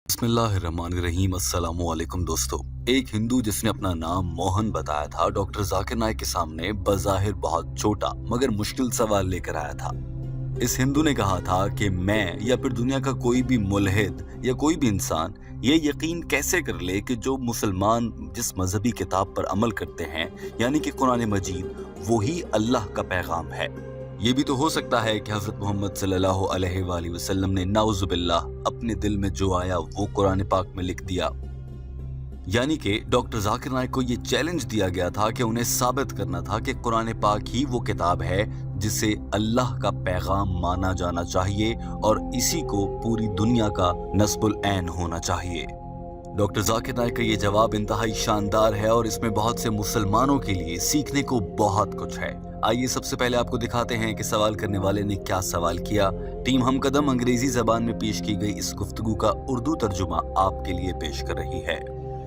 बिस्मिल्लाहिर्रहमानिर्रहीम। अस्सलामु अलैकुम दोस्तों। एक हिंदू जिसने अपना नाम मोहन बताया था, डॉक्टर जाकिर नाइक के सामने बज़ाहिर बहुत छोटा मगर मुश्किल सवाल लेकर आया था। इस हिंदू ने कहा था कि मैं या फिर दुनिया का कोई भी मुल्हिद या कोई भी इंसान ये यकीन कैसे कर ले कि जो मुसलमान जिस मजहबी किताब पर अमल करते हैं यानी कि कुरान मजीद, वही अल्लाह का पैगाम है। ये भी तो हो सकता है कि हजरत मोहम्मद सल्लल्लाहु अलैहि वसल्लम ने नाउजुबिल्लाह अपने दिल में जो आया वो कुरान पाक में लिख दिया। यानी कि डॉक्टर जाकिर नाइक को ये चैलेंज दिया गया था कि उन्हें साबित करना था कि कुरान पाक ही वो किताब है जिसे अल्लाह का पैगाम माना जाना चाहिए और इसी को पूरी दुनिया का नस्बुल ऐन होना चाहिए। डॉक्टर जाकिर नाइक का ये जवाब इंतहाई शानदार है और इसमें बहुत से मुसलमानों के लिए सीखने को बहुत कुछ है। आइए सबसे पहले आपको दिखाते हैं कि सवाल करने वाले ने क्या सवाल किया। टीम हमकदम अंग्रेजी जबान में पेश की गई इस गुफ्तगू का उर्दू तर्जुमा आपके लिए पेश कर रही है।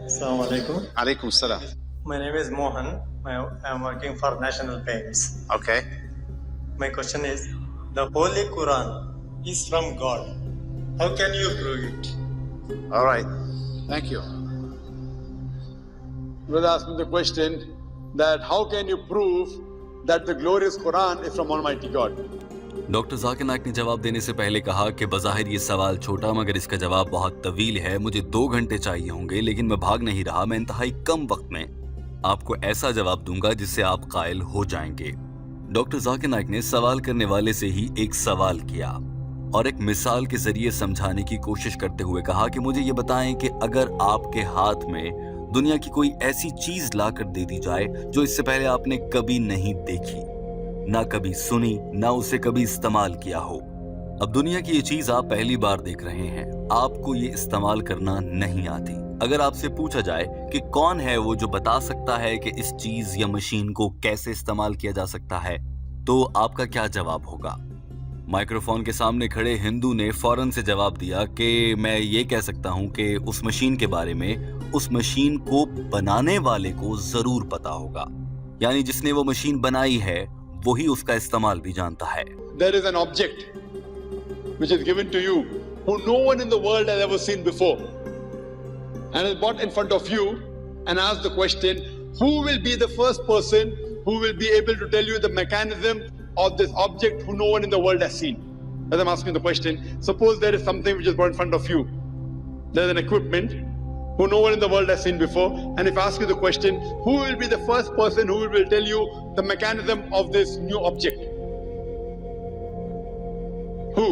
Assalamu alaikum. Alaikum salam. My name is Mohan. I am working for National Paints. Okay. My question is, the Holy Quran is from God. How can you prove it? All right. Thank you. Brother asked me the question that how can you prove that the glorious Quran is from Almighty God? Doctor Zakir Naik ने जवाब देने से पहले कहा कि बज़ाहिर ये सवाल छोटा मगर इसका जवाब बहुत तवील है। मुझे 2 घंटे चाहिए होंगे, लेकिन मैं भाग नहीं रहा। मैं इंतहाई कम वक्त में आपको ऐसा जवाब दूंगा जिससे आप कायल हो जाएंगे। डॉक्टर जाकिर नाइक ने सवाल करने वाले से ही एक सवाल किया और एक मिसाल के जरिए समझाने की कोशिश करते हुए कहा कि मुझे ये बताएं कि अगर आपके हाथ में दुनिया की कोई ऐसी चीज लाकर दे दी जाए जो इससे पहले आपने कभी नहीं देखी, ना कभी सुनी, ना उसे कभी इस्तेमाल किया हो। अब दुनिया की ये चीज आप पहली बार देख रहे हैं, आपको ये इस्तेमाल करना नहीं आती। अगर आपसे पूछा जाए कि कौन है वो जो बता सकता है कि इस चीज या मशीन को कैसे इस्तेमाल किया जा सकता है, तो आपका क्या जवाब होगा? माइक्रोफोन के सामने खड़े हिंदू ने फौरन से जवाब दिया कि मैं ये कह सकता हूँ कि उस मशीन के बारे में उस मशीन को बनाने वाले को जरूर पता होगा, यानी जिसने वो मशीन बनाई है वही उसका इस्तेमाल भी जानता है। There is an object which is given to you who no one in the world has ever seen before and is brought in front of you and asked the question, who will be the first person who will be able to tell you the mechanism of this object who no one in the world has seen? As I'm asking the question, suppose there is something which is brought in front of you. There is an equipment who no one in the world has seen before, and if I ask you the question, who will be the first person who will tell you the mechanism of this new object? Who?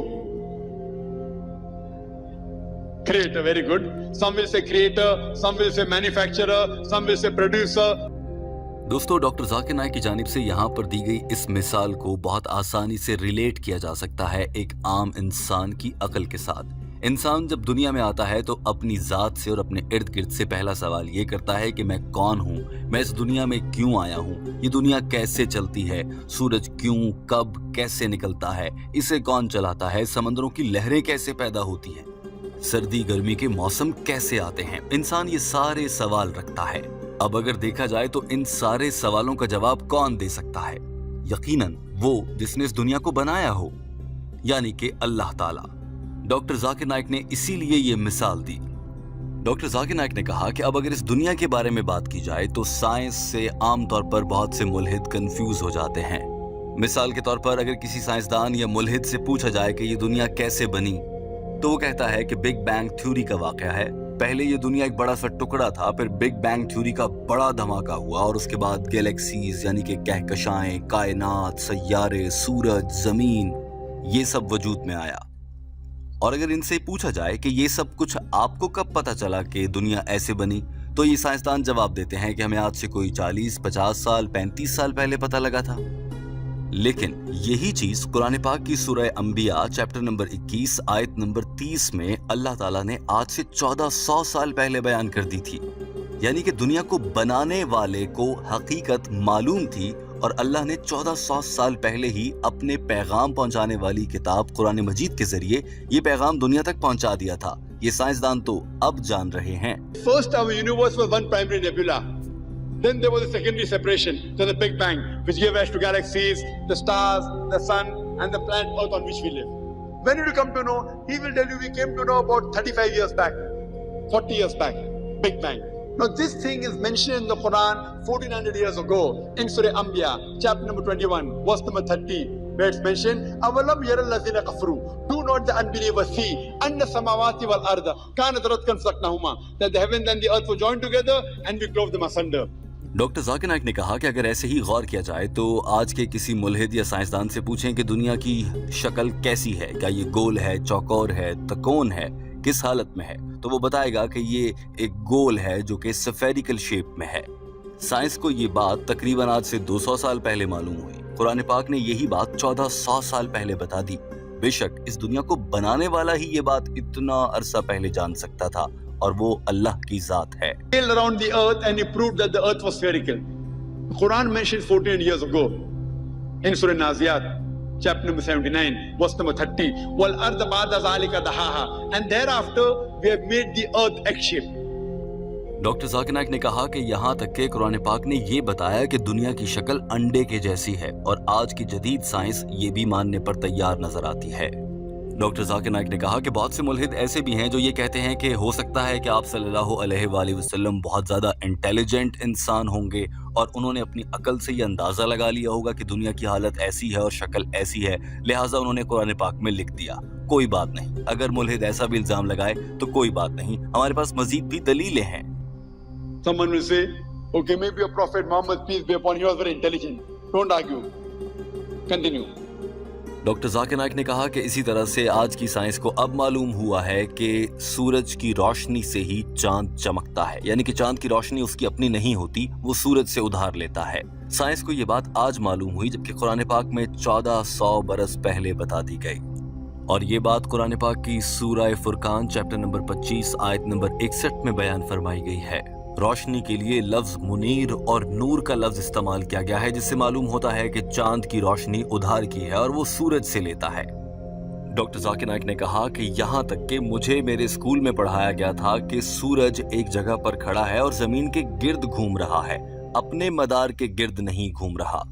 Creator, very good. Some will say creator, some will say manufacturer, some will say producer. दोस्तों, doctor Zakir Naik की जानिब से यहाँ पर दी गई इस मिसाल को बहुत आसानी से रिलेट किया जा सकता है एक आम इंसान की अकल के साथ। इंसान जब दुनिया में आता है तो अपनी जात से और अपने इर्द गिर्द से पहला सवाल ये करता है कि मैं कौन हूँ, मैं इस दुनिया में क्यों आया हूँ, ये दुनिया कैसे चलती है, सूरज क्यों, कब, कैसे निकलता है, इसे कौन चलाता है, समंदरों की लहरें कैसे पैदा होती हैं, सर्दी गर्मी के मौसम कैसे आते हैं। इंसान ये सारे सवाल रखता है। अब अगर देखा जाए तो इन सारे सवालों का जवाब कौन दे सकता है? यकीनन वो जिसने इस दुनिया को बनाया हो, यानी कि अल्लाह ताला। डॉक्टर जाकिर नाइक ने इसीलिए ये मिसाल दी। डॉक्टर जाकिर नाइक ने कहा कि अब अगर इस दुनिया के बारे में बात की जाए तो साइंस से आमतौर पर बहुत से मुल्हिद कंफ्यूज हो जाते हैं। मिसाल के तौर पर अगर किसी साइंसदान या मुल्हिद से पूछा जाए कि ये दुनिया कैसे बनी, तो वो कहता है कि बिग बैंग थ्योरी का वाकया है। पहले ये दुनिया एक बड़ा सा टुकड़ा था, फिर बिग बैंग थ्योरी का बड़ा धमाका हुआ और उसके बाद गैलेक्सीज यानी कि कहकशाएं, कायनात, सैयारे, सूरज, जमीन, ये सब वजूद में आया। और अगर इनसे पूछा जाए कि ये सब कुछ आपको कब पता चला कि दुनिया ऐसे बनी, तो ये साइंसदान जवाब देते हैं कि हमें आज से कोई 40, 50 साल, 35 साल पहले पता लगा था। लेकिन यही चीज कुरान पाक की सूरह अंबिया चैप्टर नंबर 21 आयत नंबर 30 में अल्लाह ताला ने आज से 1400 साल पहले बयान कर दी थी। यानी कि दुनिया को बनाने वाले को हकीकत मालूम थी और अल्लाह ने 1400 साल पहले ही अपने पैगाम पहुंचाने वाली किताब कुरान मजीद के जरिए ये पैगाम दुनिया तक पहुंचा दिया था। ये साइंसदान तो अब जान रहे हैं। First our universe was one primary nebula. Then there was a secondary separation, so the Big Bang, which gave rise to galaxies, the stars, the sun, and the planet Earth on which we live. When did you come to know? He will tell you we came to know about 35 years back. 40 years back, Big Bang. Now this thing is mentioned in the Quran 1400 years ago in Surah Anbiya, chapter number 21, verse number 30, where it's mentioned, أَوَلَمْ يَرَ الَّذِينَ كَفْرُوا, do not the unbelievers see, أَنَّ السَّمَاوَاتِ وَالْأَرْضَ كَانَتْ رَتْقًا فَسَقْنَاهُمَا, that the heavens and the earth were joined together and we clove them asunder. Doctor Zakir Naik ने कहा कि अगर ऐसे ही गौर किया जाए तो आज के किसी मुल्हिद या साइंसदान से पूछें कि दुनिया की शक्ल कैसी है, क्या ये गोल है, चौकोर है, तकोन है, किस हालत में है, तो वो बताएगा कि ये एक गोल है जो कि स्फेरिकल शेप में है। साइंस को ये बात तकरीबन आज से 200 साल पहले मालूम हुई। कुरान पाक ने यही बात 1400 साल पहले बता दी। बेशक इस दुनिया को बनाने वाला ही ये बात इतना अरसा पहले जान सकता था, और वो अल्लाह की जात है। Around the earth and he proved that the earth was spherical. The Quran mentions 14 years ago in Surah Naziyat, chapter number 79, verse number 30, وَالْأَرْضَ بَعْدَ ذَلِكَ دَحَاهَا, and thereafter we have made the earth egg-shaped. Doctor Zakir Naik ने कहा कि यहाँ तक के कुरान पाक ने ये बताया कि दुनिया की शक्ल अंडे के जैसी है, और आज की जदीद साइंस ये भी मानने पर तैयार नजर आती है। डॉक्टर जाकिर नाइक ने कहा कि बहुत से मुल्हिद ऐसे भी हैं जो ये कहते हैं कि हो सकता है कि आप सल्लल्लाहु अलैहि वसल्लम बहुत ज़्यादा इंटेलिजेंट इंसान होंगे और उन्होंने अपनी अकल से ये अंदाज़ा लगा लिया होगा कि दुनिया की हालत ऐसी है और शक्ल ऐसी है, लिहाजा उन्होंने कुरान पाक में लिख दिया। कोई बात नहीं, अगर मुल्हिद ऐसा भी इल्ज़ाम लगाए तो कोई बात नहीं, हमारे पास मजीद भी दलीलें हैं। Someone will say, okay, maybe your Prophet Muhammad, peace be upon him, was very intelligent. Don't argue. Continue. Doctor Zakir Naik ने कहा कि इसी तरह से आज की साइंस को अब मालूम हुआ है कि सूरज की रोशनी से ही चांद चमकता है, यानी कि चांद की रोशनी उसकी अपनी नहीं होती, वो सूरज से उधार लेता है। साइंस को ये बात आज मालूम हुई, जबकि कुरान पाक में 1400 बरस पहले बता दी गई। और ये बात कुरान पाक की सूरह फुरकान चैप्टर नंबर 25 आयत नंबर 61 में बयान फरमाई गई है। रोशनी के लिए लफ्ज मुनीर और नूर का लफ्ज इस्तेमाल किया गया है, जिससे मालूम होता है कि चांद की रोशनी उधार की है और वो सूरज से लेता है। डॉक्टर जाकिर नाइक ने कहा कि यहाँ तक कि मुझे मेरे स्कूल में पढ़ाया गया था कि सूरज एक जगह पर खड़ा है और जमीन के गिर्द घूम रहा है, अपने मदार के गिर्द नहीं घूम रहा।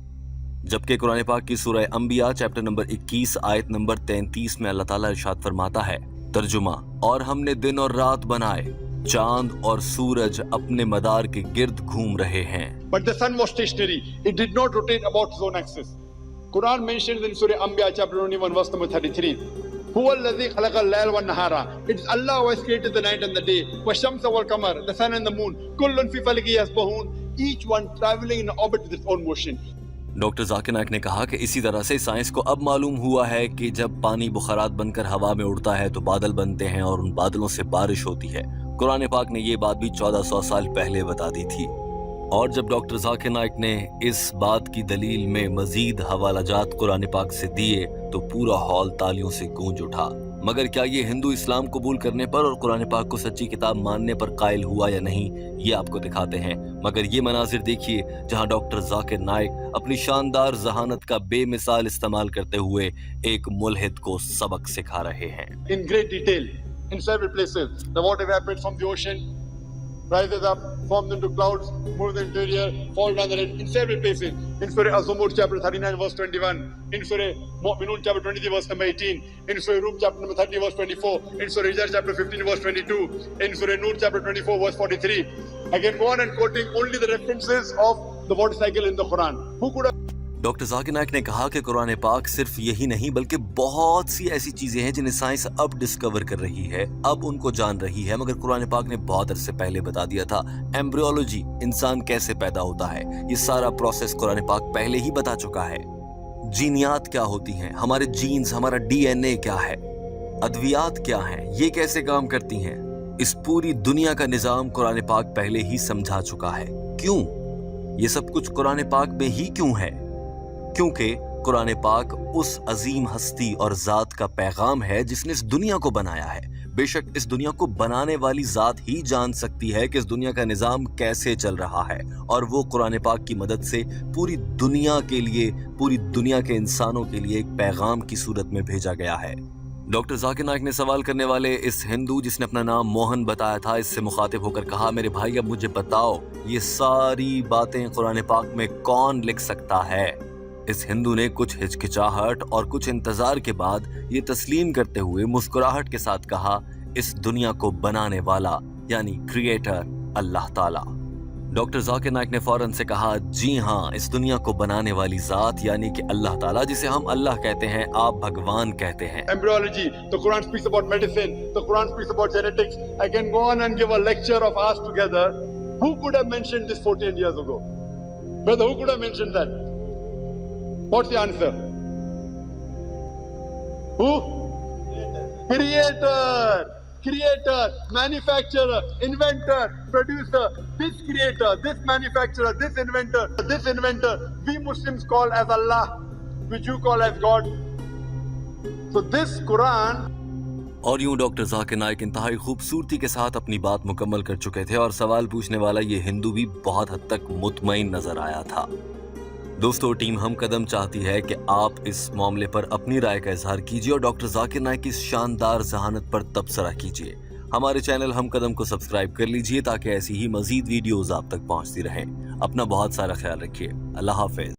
जबकि कुरान पाक की सूरह अंबिया चैप्टर नंबर 21 आयत नंबर 33 में अल्लाह ताला इरशाद फरमाता है, तर्जुमा, और हमने दिन और रात बनाए, चांद और सूरज अपने मदार के गिर्द घूम रहे हैं। But the sun was stationary. It did not rotate about its own axis. Quran mentions in Surah Anbiya chapter 21 verse number 33. هو الذي خلق الليل والنهار. It is Allah who has created the night and the day. والشمس والقمر, the sun and the moon. كل في فلك يسبحون. Each one traveling in orbit with its own motion. Doctor Zakir Naik ने कहा कि इसी तरह से साइंस को अब मालूम हुआ है कि जब पानी बुखारात बनकर हवा में उड़ता है तो बादल बनते हैं और उन बादलों से बारिश होती है। कुरान पाक ने ये बात भी 1400 साल पहले बता दी थी। और जब डॉक्टर जाकिर नाइक ने इस बात की दलील में मजीद हवालाजात कुरान पाक से दिए तो पूरा हॉल तालियों से गूंज उठा। मगर क्या ये हिंदू इस्लाम कबूल करने पर और कुरान पाक को सच्ची किताब मानने पर कायल हुआ या नहीं, ये आपको दिखाते हैं। मगर ये मनाजिर देखिए जहां डॉक्टर जाकिर नाइक अपनी शानदार जहानत का बेमिसाल इस्तेमाल करते हुए एक मुल्हिद को सबक सिखा रहे हैं। In great detail, in several places, the water evaporates from the ocean, rises up, forms into clouds, moves into the interior, falls down the red, in several places. In Surah Az-Zumur chapter 39 verse 21, in Surah Mu'minun chapter 23 verse number 18, in Surah Rum chapter number 30 verse 24, in Surah Hijr chapter 15 verse 22, in Surah Nur chapter 24 verse 43. I can go on and quoting only the references of the water cycle in the Quran. Who could have doctor Zakir Naik ने कहा कि कुरान पाक सिर्फ यही नहीं बल्कि बहुत सी ऐसी चीजें हैं जिन्हें साइंस अब डिस्कवर कर रही है, अब उनको जान रही है, मगर कुरान पाक ने बहुत अरसे पहले बता दिया था। एम्ब्रियोलॉजी, इंसान कैसे पैदा होता है, ये सारा प्रोसेस कुरान पाक पहले ही बता चुका है। जीनियात क्या होती हैं, हमारे जीन्स, हमारा डीएनए क्या है, अद्वियात क्या हैं, ये कैसे काम करती हैं, इस पूरी दुनिया का निजाम कुरान पाक पहले ही समझा चुका है। क्यों? ये सब कुछ कुरान पाक में ही क्यों है? क्योंकि कुरान पाक उस अजीम हस्ती और जात का पैगाम है जिसने इस दुनिया को बनाया है। बेशक इस दुनिया को बनाने वाली जात ही जान सकती है कि इस दुनिया का निजाम कैसे चल रहा है, और वो कुरान पाक की मदद से पूरी दुनिया के लिए, पूरी दुनिया के इंसानों के लिए एक पैगाम की सूरत में भेजा गया है। डॉक्टर जाकिर नाइक ने सवाल करने वाले इस हिंदू जिसने अपना नाम मोहन बताया था, इससे मुखातिब होकर कहा, मेरे भाई अब मुझे बताओ ये सारी बातें कुरान पाक में कौन लिख सकता है? इस हिंदू ने कुछ हिचकिचाहट और कुछ इंतजार के बाद ये तस्लीम करते हुए मुस्कुराहट के साथ कहा, इस दुनिया को बनाने वाला यानी क्रिएटर अल्लाह ताला। डॉक्टर जाकिर नाइक ने फौरन से कहा, जी हाँ, इस दुनिया को बनाने वाली जात यानी कि अल्लाह ताला, जिसे हम अल्लाह कहते हैं, आप भगवान कहते हैं। Embryology, the Quran speaks about medicine, the Quran speaks about genetics. I can go on and give a lecture of ours together. Who could have mentioned this 14 years ago? Brother, who could have mentioned that? What's the answer? Who? Creator, manufacturer, inventor, producer, this creator, this manufacturer, this inventor, we Muslims call as Allah, which you call as God. So this Quran. और यूं doctor Zakir Naik इंतहाई खूबसूरती के साथ अपनी बात मुकम्मल कर चुके थे और सवाल पूछने वाला ये हिंदू भी बहुत हद तक मुतमईन नजर आया था। दोस्तों, टीम हम कदम चाहती है कि आप इस मामले पर अपनी राय का इजहार कीजिए और डॉक्टर जाकिर नाइक की इस शानदार जहानत पर तबसरा कीजिए। हमारे चैनल हम कदम को सब्सक्राइब कर लीजिए ताकि ऐसी ही मजीद वीडियोस आप तक पहुंचती रहें। अपना बहुत सारा ख्याल रखिए। अल्लाह हाफिज।